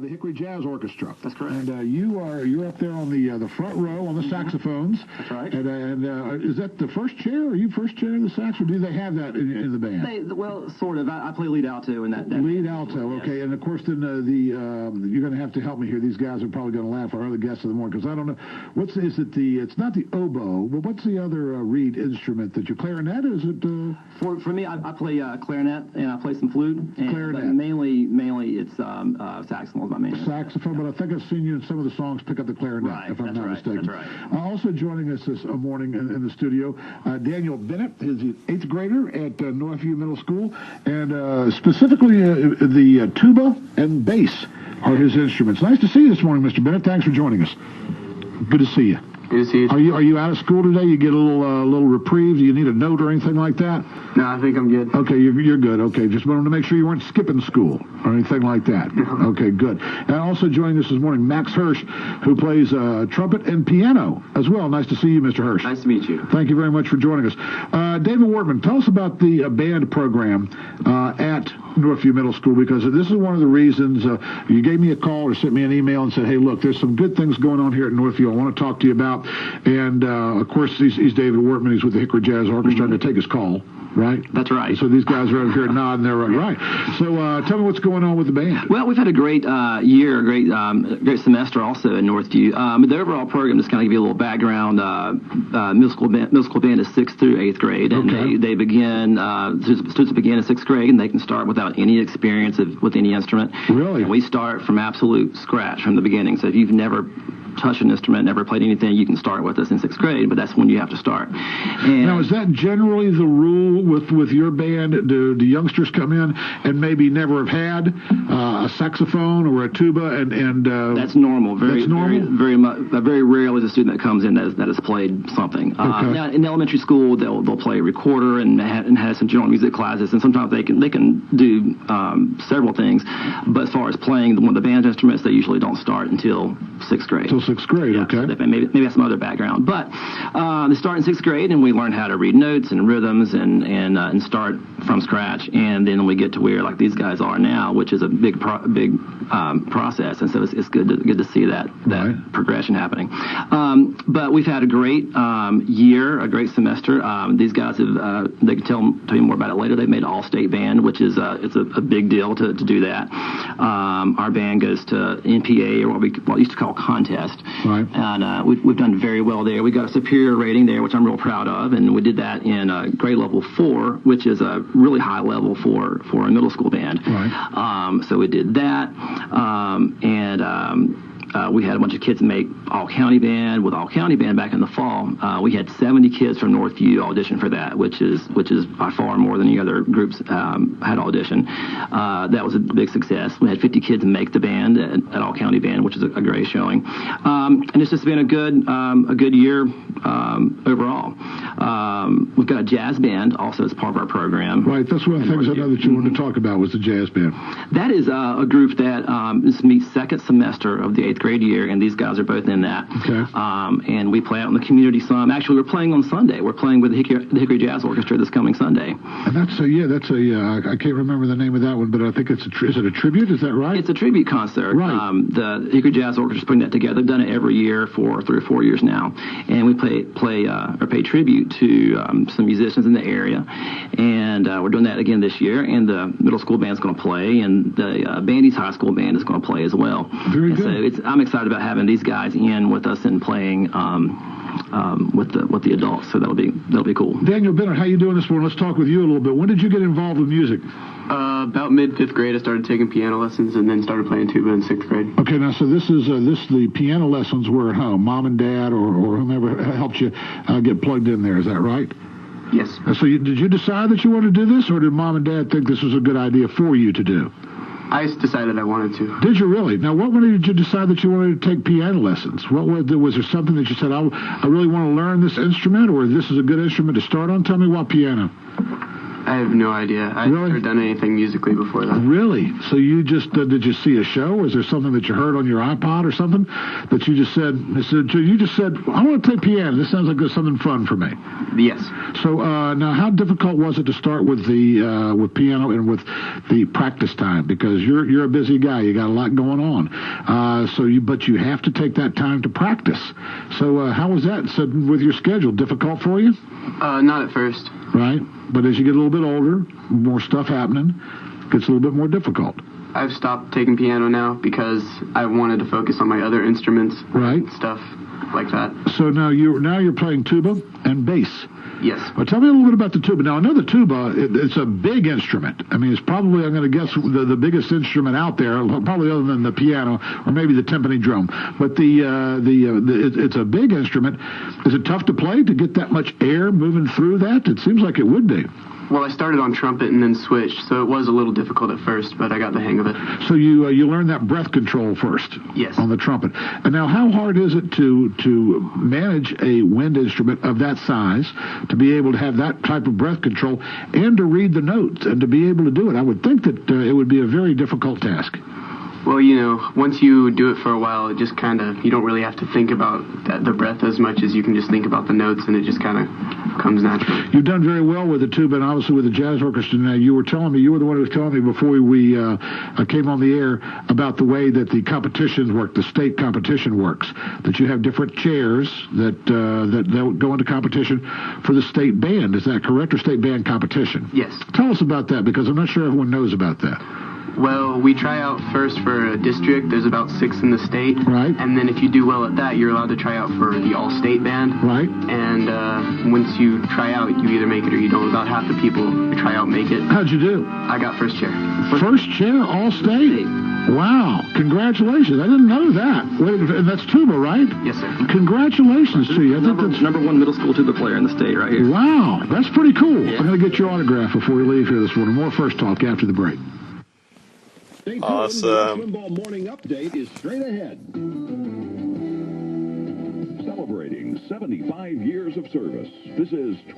the Hickory Jazz Orchestra. That's correct. And you're up there on the front row on the saxophones. That's right. And is that the first chair? Are you first chair in the sax, or do they have that in the band? Well, sort of. I play lead alto in that. Lead alto, okay. Yes. And of course, then you're going to have to help me here. These guys are probably going to laugh. Our other guests of the morning, because I don't know. It's not the oboe, but what's the other reed instrument that you clarinet? Is it? For me, I play clarinet and I play some flute. Clarinet. But mainly it's saxophone is my main. Saxophone, but I think I've seen you in some of the songs pick up the clarinet, right, if I'm not mistaken. That's right. Also joining us this morning in the studio, Daniel Bennett is an 8th grader at Northview Middle School, and specifically the tuba and bass are his instruments. Nice to see you this morning, Mr. Bennett. Thanks for joining us. Good to see you. Good to see you. Are you out of school today? You get a little reprieve? Do you need a note or anything like that? No, I think I'm good. Okay, you're good. Okay, just wanted to make sure you weren't skipping school or anything like that. No. Okay, good. And also joining us this morning, Max Hirsch, who plays trumpet and piano as well. Nice to see you, Mr. Hirsch. Nice to meet you. Thank you very much for joining us. David Wortman, tell us about the band program at Northview Middle School, because this is one of the reasons you gave me a call or sent me an email and said, hey, look, there's some good things going on here at Northview I want to talk to you about. And, of course, he's David Wortman. He's with the Hickory Jazz Orchestra to take his call, right? That's right. So these guys are out here nodding. They're right. So tell me what's going on with the band. Well, we've had a great year, a great semester also at Northview. The overall program, just kind of give you a little background, middle school band is 6th through 8th grade, and okay. they begin, students begin in 6th grade, and they can start without any experience with any instrument. Really? And we start from absolute scratch from the beginning. So if you've never touched an instrument, never played anything, you can start with us in 6th grade, but that's when you have to start. And now, is that generally the rule with your band? Do youngsters come in and maybe never have had a saxophone or a tuba, and that's normal. That's normal? Very rarely is a student that comes in that has played something. Okay. Now, in elementary school, they'll play a recorder and have some general music classes, and sometimes they can do several things. But as far as playing one of the band's instruments, they usually don't start until 6th grade. Until 6th grade, yeah, okay. So maybe have some other background. But they start in 6th grade, and we learn how to read notes and rhythms and start from scratch. And then we get to where like these guys are now, which is a big process. And so it's good to see that right. progression happening. But we've had a great year, a great semester. These guys have they can tell you more about it later. They've made an all-state band, which is it's a big deal to do that. Our band goes to NPA, or what we used to call contest. Right. And we've done very well there. We got a superior rating there, which I'm real proud of, and we did that in grade level 4, which is a really high level for a middle school band. Right. So we did that, we had a bunch of kids make all-county band. With all-county band back in the fall, we had 70 kids from Northview audition for that, which is by far more than any other groups had audition. That was a big success. We had 50 kids make the band at all-county band, which is a great showing. And it's just been a good year overall. We've got a jazz band also as part of our program. Right, that's one of the things I know that you wanted to talk about was the jazz band. That is a group that this meets second semester of the 8th grade year, and these guys are both in that. Okay. And we play out in the community some. Actually, we're playing on Sunday. We're playing with the Hickory Jazz Orchestra this coming Sunday. And that's I can't remember the name of that one, but I think is it a tribute? Is that right? It's a tribute concert. Right. The Hickory Jazz Orchestra is putting that together. They've done it every year for 3 or 4 years now, and we pay tribute to some musicians in the area, and we're doing that again this year. And the middle school band's going to play, and the Bandy's high school band is going to play as well. Very good. So I'm excited about having these guys in with us and playing with the adults. So that'll be cool. Daniel Bennett, how you doing this morning? Let's talk with you a little bit. When did you get involved with music? About mid-5th grade, I started taking piano lessons and then started playing tuba in 6th grade. Okay, now, so this the piano lessons were at home. Mom and Dad or whomever helped you get plugged in there. Is that right? Yes. So did you decide that you wanted to do this, or did Mom and Dad think this was a good idea for you to do? I decided I wanted to. Did you really? Now, what did you decide that you wanted to take piano lessons? Was there something that you said, I really want to learn this instrument, or this is a good instrument to start on? Tell me why piano. I I have no idea. I've Really? never done anything musically before that. Really? So you just did you see a show? Was there something that you heard on your iPod or something that you just said? You just said, I want to play piano. This sounds like there's something fun for me. Yes. So now, how difficult was it to start with the with piano and with the practice time? Because you're a busy guy. You got a lot going on. But you have to take that time to practice. So how was that? So with your schedule, difficult for you? Not at first. Right. But as you get a little bit older, more stuff happening, it gets a little bit more difficult. I've stopped taking piano now because I wanted to focus on my other instruments. Right. Stuff like that. So now you're playing tuba and bass. Yes. Well, tell me a little bit about the tuba. Now, I know the tuba, it's a big instrument. I mean, it's probably, I'm going to guess, the biggest instrument out there, probably other than the piano or maybe the timpani drum. But it's a big instrument. Is it tough to play, to get that much air moving through that? It seems like it would be. Well, I started on trumpet and then switched, so it was a little difficult at first, but I got the hang of it. So you learned that breath control first. Yes. On the trumpet. And now, how hard is it to manage a wind instrument of that size, to be able to have that type of breath control, and to read the notes, and to be able to do it? I would think that it would be a very difficult task. Well, once you do it for a while, it just kind of, you don't really have to think about the breath as much as you can just think about the notes, and it just kind of comes naturally. You've done very well with the tuba and obviously with the jazz orchestra. Now, you were the one who was telling me before we came on the air about the way that the competitions work, the state competition works, that you have different chairs that go into competition for the state band. Is that correct, or state band competition? Yes. Tell us about that, because I'm not sure everyone knows about that. Well, we try out first for a district. There's about 6 in the state. Right. And then if you do well at that, you're allowed to try out for the all-state band. Right. And once you try out, you either make it or you don't. About half the people who try out make it. How'd you do? I got first chair. First chair, all-state? Wow. Congratulations. I didn't know that. Wait, and that's tuba, right? Yes, sir. Congratulations to you. I think that's Number one middle school tuba player in the state right here. Wow. That's pretty cool. Yeah. I'm going to get your autograph before we leave here this morning. More First Talk after the break. Awesome. The Morning Update is straight ahead. Celebrating 75 years of service. This is 12.